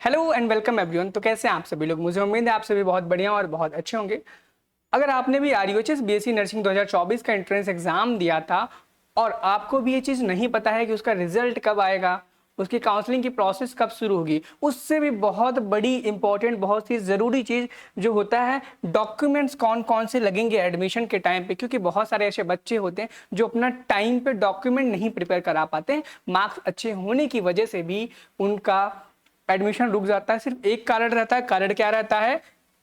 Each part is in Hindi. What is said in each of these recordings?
Hello and welcome everyone. तो कैसे हैं आप सभी लोग? मुझे उम्मीद है आप सभी बहुत बढ़िया और बहुत अच्छे होंगे। अगर आपने भी आरयूएचएस बीएससी नर्सिंग 2024 का एंट्रेंस एग्जाम दिया था और आपको भी ये चीज़ नहीं पता है कि उसका रिजल्ट कब आएगा, उसकी काउंसलिंग की प्रोसेस कब शुरू होगी, उससे भी बहुत बड़ी इंपॉर्टेंट, बहुत ही ज़रूरी चीज़ जो होता है, डॉक्यूमेंट्स कौन कौन से लगेंगे एडमिशन के टाइम पे। क्योंकि बहुत सारे ऐसे बच्चे होते हैं जो अपना टाइम पे डॉक्यूमेंट नहीं प्रिपेयर करा पाते हैं। मार्क्स अच्छे होने की वजह से भी उनका एडमिशन रुक जाता है। सिर्फ एक कारण रहता है। कारण क्या रहता है?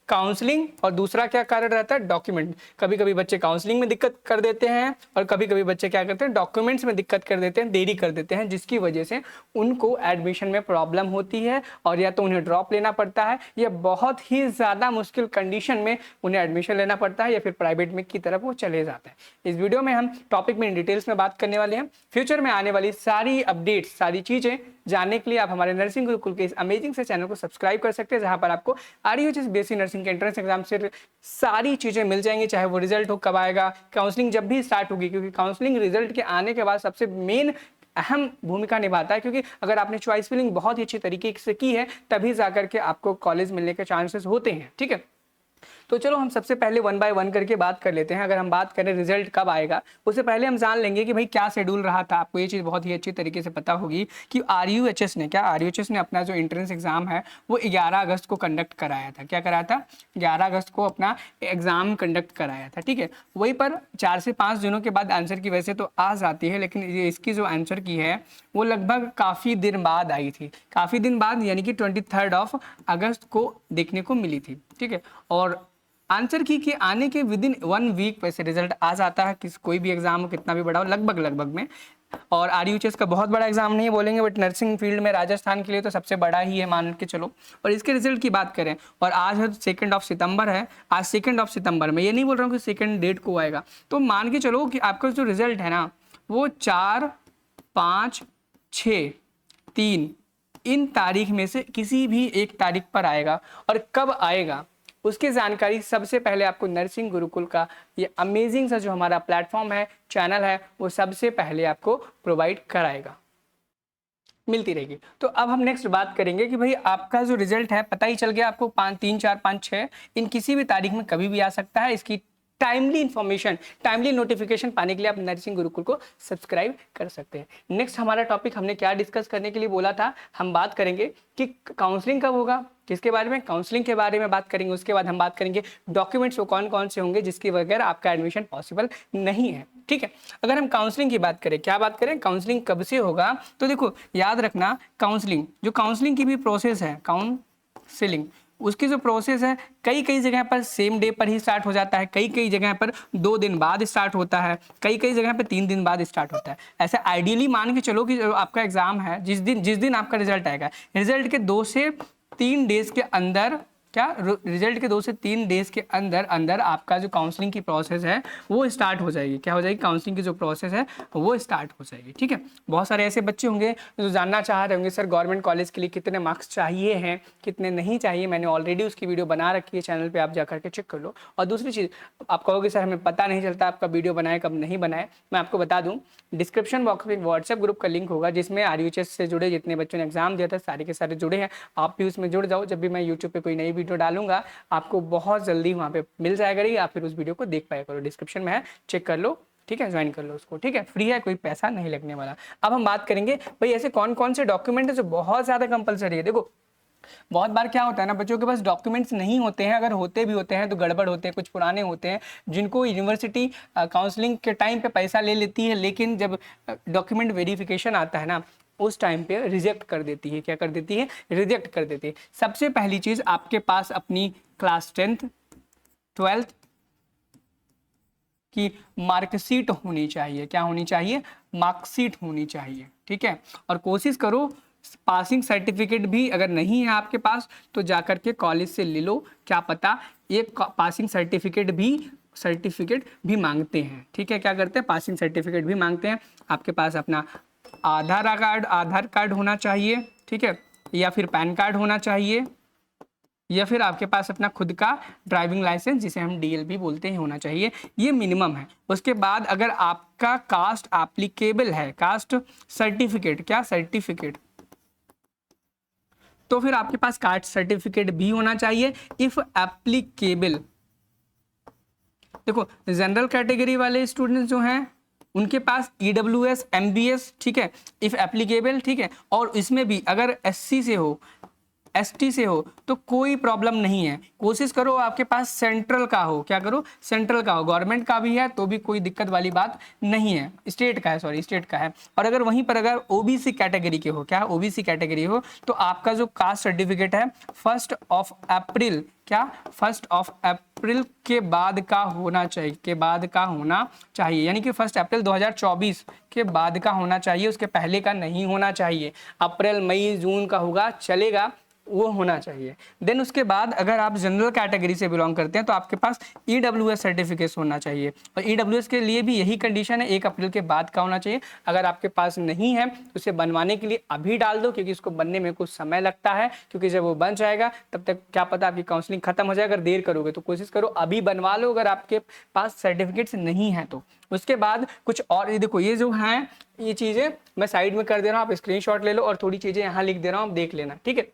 काउंसलिंग। और दूसरा क्या कारण रहता है? डॉक्यूमेंट। कभी कभी बच्चे काउंसलिंग में दिक्कत कर देते हैं और कभी कभी बच्चे क्या करते हैं, डॉक्यूमेंट्स में दिक्कत कर देते हैं, देरी कर देते हैं, जिसकी वजह से उनको एडमिशन में प्रॉब्लम होती है और या तो उन्हें ड्रॉप लेना पड़ता है या बहुत ही ज़्यादा मुश्किल कंडीशन में उन्हें एडमिशन लेना पड़ता है या फिर प्राइवेट में की तरफ वो चले जाते हैं। इस वीडियो में हम टॉपिक में इन डिटेल्स में बात करने वाले हैं। फ्यूचर में आने वाली सारी अपडेट्स, सारी चीज़ें जानने के लिए आप हमारे नर्सिंग गुरुकुल के इस अमेजिंग से चैनल को सब्सक्राइब कर सकते हैं, जहां पर आपको आरयूएचएस बीएससी नर्सिंग के एंट्रेंस एग्जाम से सारी चीजें मिल जाएंगी। चाहे वो रिजल्ट हो कब आएगा, काउंसलिंग जब भी स्टार्ट होगी, क्योंकि काउंसलिंग रिजल्ट के आने के बाद सबसे मेन अहम भूमिका निभाता है। क्योंकि अगर आपने चॉइस फिलिंग बहुत ही अच्छी तरीके से की है तभी जाकर के आपको कॉलेज मिलने के चांसेस होते हैं। ठीक है, तो चलो हम सबसे पहले वन बाय वन करके बात कर लेते हैं। अगर हम बात करें रिजल्ट कब आएगा, उससे पहले हम जान लेंगे कि भाई क्या शेड्यूल रहा था। आपको ये चीज़ बहुत ही अच्छी तरीके से पता होगी कि आरयूएचएस ने अपना जो एंट्रेंस एग्जाम है वो 11 अगस्त को कंडक्ट कराया था। क्या कराया था? 11 अगस्त को अपना एग्जाम कंडक्ट कराया था। ठीक है, वहीं पर 4 से 5 दिनों के बाद आंसर की वैसे तो आ जाती है, लेकिन ये इसकी जो आंसर की है वो लगभग काफ़ी दिन बाद आई थी। काफ़ी दिन बाद यानी कि 23 अगस्त को देखने को मिली थी। ठीक है, और आंसर की के आने के विद इन 1 वीक वैसे रिजल्ट आ जाता है। कोई भी एग्जाम हो, कितना भी बड़ा हो, लगभग में। और आरयूएचएस का बहुत बड़ा एग्जाम नहीं है बोलेंगे, बट नर्सिंग फील्ड में राजस्थान के लिए तो सबसे बड़ा ही है, मान के चलो। और इसके रिजल्ट की बात करें, और आज है 2 सितंबर है। आज 2 सितंबर में, ये नहीं बोल रहा हूँ कि सेकेंड डेट को आएगा, तो मान के चलो कि आपका जो रिजल्ट है ना वो 4, 5, 6, 3 इन तारीख में से किसी भी एक तारीख पर आएगा। और कब आएगा उसकी जानकारी सबसे पहले आपको नर्सिंग गुरुकुल का ये अमेजिंग सा जो हमारा प्लेटफॉर्म है, चैनल है, वो सबसे पहले आपको प्रोवाइड कराएगा, मिलती रहेगी। तो अब हम नेक्स्ट बात करेंगे कि भाई आपका जो रिजल्ट है, पता ही चल गया आपको 5, 3, 4, 5, 6 इन किसी भी तारीख में कभी भी आ सकता है। इसकी टाइमली इंफॉर्मेशन, टाइमली नोटिफिकेशन पाने के लिए आप नर्सिंग गुरुकुल को सब्सक्राइब कर सकते हैं। नेक्स्ट हमारा टॉपिक हमने क्या डिस्कस करने के लिए बोला था, हम बात करेंगे कि काउंसलिंग कब होगा, किसके बारे में, काउंसलिंग के बारे में बात करेंगे। उसके बाद हम बात करेंगे डॉक्यूमेंट्स वो कौन कौन से होंगे जिसके बगैर आपका एडमिशन पॉसिबल नहीं है। ठीक है, अगर हम काउंसलिंग की बात करें, क्या बात करें, काउंसलिंग कब से होगा, तो देखो याद रखना, काउंसलिंग की भी प्रोसेस है, काउंसलिंग उसकी जो प्रोसेस है, कई कई जगह पर सेम डे पर ही स्टार्ट हो जाता है, कई कई जगह पर 2 दिन बाद स्टार्ट होता है, कई कई जगह पर 3 दिन बाद स्टार्ट होता है। ऐसे आइडियली मान के चलो कि जो आपका एग्जाम है, जिस दिन आपका रिजल्ट आएगा, रिजल्ट के 2 से 3 डेज के अंदर, रिजल्ट के 2 से 3 डेज के अंदर अंदर आपका जो काउंसलिंग की प्रोसेस है वो स्टार्ट हो जाएगी। क्या हो जाएगी? काउंसलिंग की जो प्रोसेस है वो स्टार्ट हो जाएगी। ठीक है, बहुत सारे ऐसे बच्चे होंगे जो जानना चाह रहे होंगे सर गवर्नमेंट कॉलेज के लिए कितने मार्क्स चाहिए हैं, कितने नहीं चाहिए। मैंने ऑलरेडी उसकी वीडियो बना रखी है चैनल पर, आप जाकर के चेक कर लो। और दूसरी चीज़, आप कहोगे सर हमें पता नहीं चलता आपका वीडियो बनाए कब नहीं बनाए, मैं आपको बता दूँ, डिस्क्रिप्शन बॉक्स में व्हाट्सएप ग्रुप का लिंक होगा जिसमें आरयूएचएस से जुड़े जितने बच्चों ने एग्जाम दिया था सारे के सारे जुड़े हैं। आप भी उसमें जुड़ जाओ। जब भी मैं यूट्यूब पे कोई नई वीडियो डालूंगा आपको बहुत जल्दी वहाँ पे मिल जाएगा, या फिर उस वीडियो को देख पाया करो। डिस्क्रिप्शन में है, चेक कर लो। ठीक है, ज्वाइन कर लो उसको। ठीक है, फ्री है, कोई पैसा नहीं लगने वाला। अब हम बात करेंगे भाई ऐसे कौन कौन से डॉक्यूमेंट है जो बहुत ज़्यादा कंपलसरी है। देखो बहुत बार क्या होता है ना, बच्चों के पास डॉक्यूमेंट्स नहीं होते हैं, अगर होते भी होते हैं तो गड़बड़ होते हैं, कुछ पुराने होते हैं जिनको यूनिवर्सिटी काउंसलिंग के टाइम पे पैसा ले लेती है, लेकिन जब डॉक्यूमेंट वेरिफिकेशन आता है ना उस टाइम पे रिजेक्ट कर देती है। क्या कर देती है? रिजेक्ट कर देती है। सबसे पहली चीज, आपके पास अपनी क्लास 10th 12th की मार्कशीट होनी चाहिए। क्या होनी चाहिए? मार्कशीट होनी चाहिए। ठीक है, और कोशिश करो पासिंग सर्टिफिकेट भी अगर नहीं है आपके पास तो जाकर के कॉलेज से ले लो, क्या पता एक पासिंग सर्टिफिकेट भी मांगते हैं। ठीक है, क्या करते हैं? पासिंग सर्टिफिकेट भी मांगते हैं। आपके पास अपना आधार कार्ड होना चाहिए। ठीक है, या फिर पैन कार्ड होना चाहिए, या फिर आपके पास अपना खुद का ड्राइविंग लाइसेंस जिसे हम डीएलबी बोलते हैं होना चाहिए। ये मिनिमम है। उसके बाद अगर आपका कास्ट एप्लीकेबल है, कास्ट सर्टिफिकेट, क्या सर्टिफिकेट, तो फिर आपके पास कास्ट सर्टिफिकेट भी होना चाहिए इफ एप्लीकेबल। देखो जनरल कैटेगरी वाले स्टूडेंट्स जो हैं उनके पास EWS MBS, ठीक है, इफ एप्लीकेबल, ठीक है, और इसमें भी अगर SC से हो ST से हो तो कोई प्रॉब्लम नहीं है। कोशिश करो आपके पास सेंट्रल का हो, क्या करो, सेंट्रल का हो, गवर्नमेंट का भी है तो भी कोई दिक्कत वाली बात नहीं है, स्टेट का है, सॉरी स्टेट का है। और अगर वहीं पर अगर OBC कैटेगरी के हो, क्या OBC कैटेगरी हो, तो आपका जो कास्ट सर्टिफिकेट है 1 अप्रैल, क्या 1 अप्रैल के बाद का होना चाहिए, के बाद का होना चाहिए, यानी कि 1 अप्रैल 2024 के बाद का होना चाहिए, उसके पहले का नहीं होना चाहिए। अप्रैल मई जून का होगा चलेगा, वो होना चाहिए। देन उसके बाद अगर आप जनरल कैटेगरी से बिलोंग करते हैं तो आपके पास EWS सर्टिफिकेट होना चाहिए, और EWS के लिए भी यही कंडीशन है, 1 अप्रैल के बाद का होना चाहिए। अगर आपके पास नहीं है तो उसे बनवाने के लिए अभी डाल दो, क्योंकि इसको बनने में कुछ समय लगता है, क्योंकि जब वो बन जाएगा तब तक क्या पता आपकी काउंसलिंग खत्म हो जाए। अगर देर करोगे तो कोशिश करो अभी बनवा लो, अगर आपके पास सर्टिफिकेट्स नहीं है तो। उसके बाद कुछ और, ये देखो ये जो हैं ये चीज़ें मैं साइड में कर दे रहा हूँ, आप स्क्रीनशॉट ले लो, और थोड़ी चीज़ें यहाँ लिख दे रहा हूँ, आप देख लेना, ठीक है।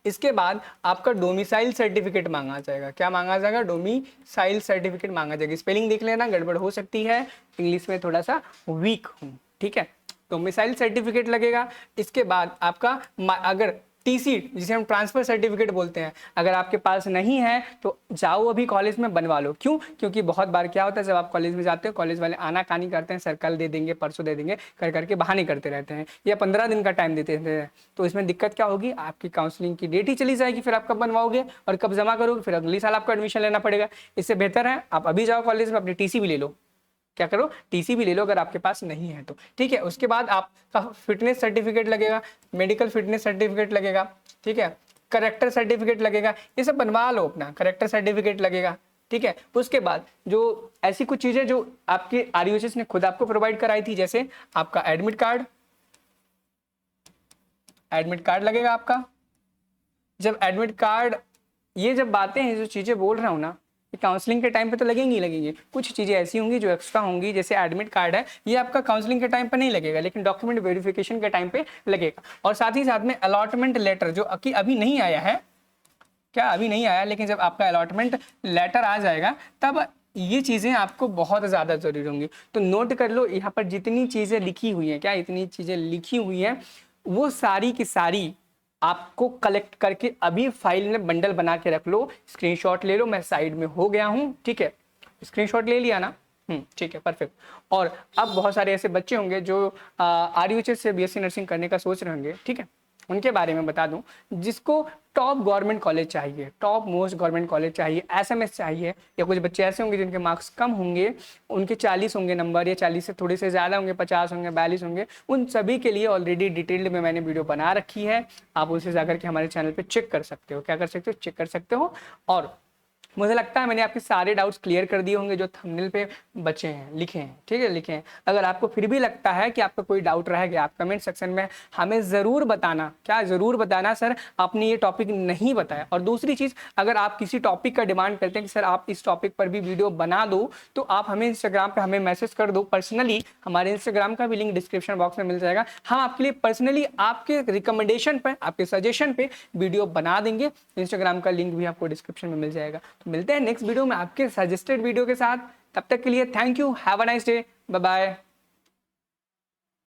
इसके बाद आपका डोमिसाइल सर्टिफिकेट मांगा जाएगा। क्या मांगा जाएगा? डोमिसाइल सर्टिफिकेट मांगा जाएगा। स्पेलिंग देख लेना, गड़बड़ हो सकती है, इंग्लिश में थोड़ा सा वीक हूँ, ठीक है। डोमिसाइल सर्टिफिकेट लगेगा। इसके बाद आपका अगर TC, जिसे हम ट्रांसफर सर्टिफिकेट बोलते हैं, अगर आपके पास नहीं है तो जाओ अभी कॉलेज में बनवा लो। क्यों? क्योंकि बहुत बार क्या होता है, जब आप कॉलेज में जाते हो कॉलेज वाले आनाकानी करते हैं, सर कल दे देंगे, परसों दे देंगे, कर करके बहाने करते रहते हैं, या 15 दिन का टाइम देते हैं। तो इसमें दिक्कत क्या होगी, आपकी काउंसलिंग की डेट ही चली जाएगी, फिर आप कब बनवाओगे और कब जमा करोगे, फिर अगले साल आपको एडमिशन लेना पड़ेगा। इससे बेहतर है आप अभी जाओ कॉलेज में, अपनी TC भी ले लो। क्या करो, TC भी ले लो अगर आपके पास नहीं है तो, ठीक है। उसके बाद आपका फिटनेस सर्टिफिकेट लगेगा, मेडिकल फिटनेस सर्टिफिकेट लगेगा, ठीक है, करेक्टर सर्टिफिकेट लगेगा, ये सब बनवा लो अपना, करेक्टर सर्टिफिकेट लगेगा, ठीक है। उसके बाद जो ऐसी कुछ चीजें जो आपके RUHS ने खुद आपको प्रोवाइड कराई थी, जैसे आपका एडमिट कार्ड लगेगा आपका। जब एडमिट कार्ड, ये जब बातें हैं, जो चीजें बोल रहा हूँ ना, काउंसलिंग के टाइम पे तो लगेंगी लगेंगी, कुछ चीज़ें ऐसी होंगी जो एक्स्ट्रा होंगी, जैसे एडमिट कार्ड है, ये आपका काउंसलिंग के टाइम पे नहीं लगेगा, लेकिन डॉक्यूमेंट वेरिफिकेशन के टाइम पे लगेगा। और साथ ही साथ में अलॉटमेंट लेटर, जो अभी नहीं आया है, क्या अभी नहीं आया, लेकिन जब आपका अलॉटमेंट लेटर आ जाएगा तब ये चीज़ें आपको बहुत ज़्यादा जरूरी होंगी। तो नोट कर लो, यहाँ पर जितनी चीज़ें लिखी हुई हैं, क्या इतनी चीज़ें लिखी हुई हैं, वो सारी की सारी आपको कलेक्ट करके अभी फाइल में बंडल बना के रख लो, स्क्रीनशॉट ले लो, मैं साइड में हो गया हूँ, ठीक है, स्क्रीनशॉट ले लिया ना, ठीक है, परफेक्ट। और अब बहुत सारे ऐसे बच्चे होंगे जो RUHS से BSc नर्सिंग करने का सोच रहे होंगे, ठीक है, उनके बारे में बता दूं, जिसको टॉप गवर्नमेंट कॉलेज चाहिए, टॉप मोस्ट गवर्नमेंट कॉलेज चाहिए, SMS चाहिए, या कुछ बच्चे ऐसे होंगे जिनके मार्क्स कम होंगे, उनके 40 होंगे नंबर, या 40 से थोड़े से ज़्यादा होंगे, 50 होंगे, 42 होंगे, उन सभी के लिए ऑलरेडी डिटेल्ड में मैंने वीडियो बना रखी है, आप उसे जाकर के हमारे चैनल पर चेक कर सकते हो। क्या कर सकते हो? चेक कर सकते हो। और मुझे लगता है मैंने आपके सारे डाउट्स क्लियर कर दिए होंगे जो थंबनेल पे बचे हैं, लिखे हैं, ठीक है, लिखे हैं। अगर आपको फिर भी लगता है कि आपका कोई डाउट रह गया, आप कमेंट सेक्शन में हमें ज़रूर बताना। क्या ज़रूर बताना, सर आपने ये टॉपिक नहीं बताया। और दूसरी चीज़, अगर आप किसी टॉपिक का डिमांड करते हैं कि सर आप इस टॉपिक पर भी वीडियो बना दो, तो आप हमें इंस्टाग्राम पर हमें मैसेज कर दो पर्सनली, हमारे इंस्टाग्राम का भी लिंक डिस्क्रिप्शन बॉक्स में मिल जाएगा। हम आपके लिए पर्सनली आपके रिकमेंडेशन पर, आपके सजेशन पे वीडियो बना देंगे। इंस्टाग्राम का लिंक भी आपको डिस्क्रिप्शन में मिल जाएगा। तो मिलते हैं नेक्स्ट वीडियो में आपके सजेस्टेड वीडियो के साथ। तब तक के लिए thank you, have a nice day, bye bye.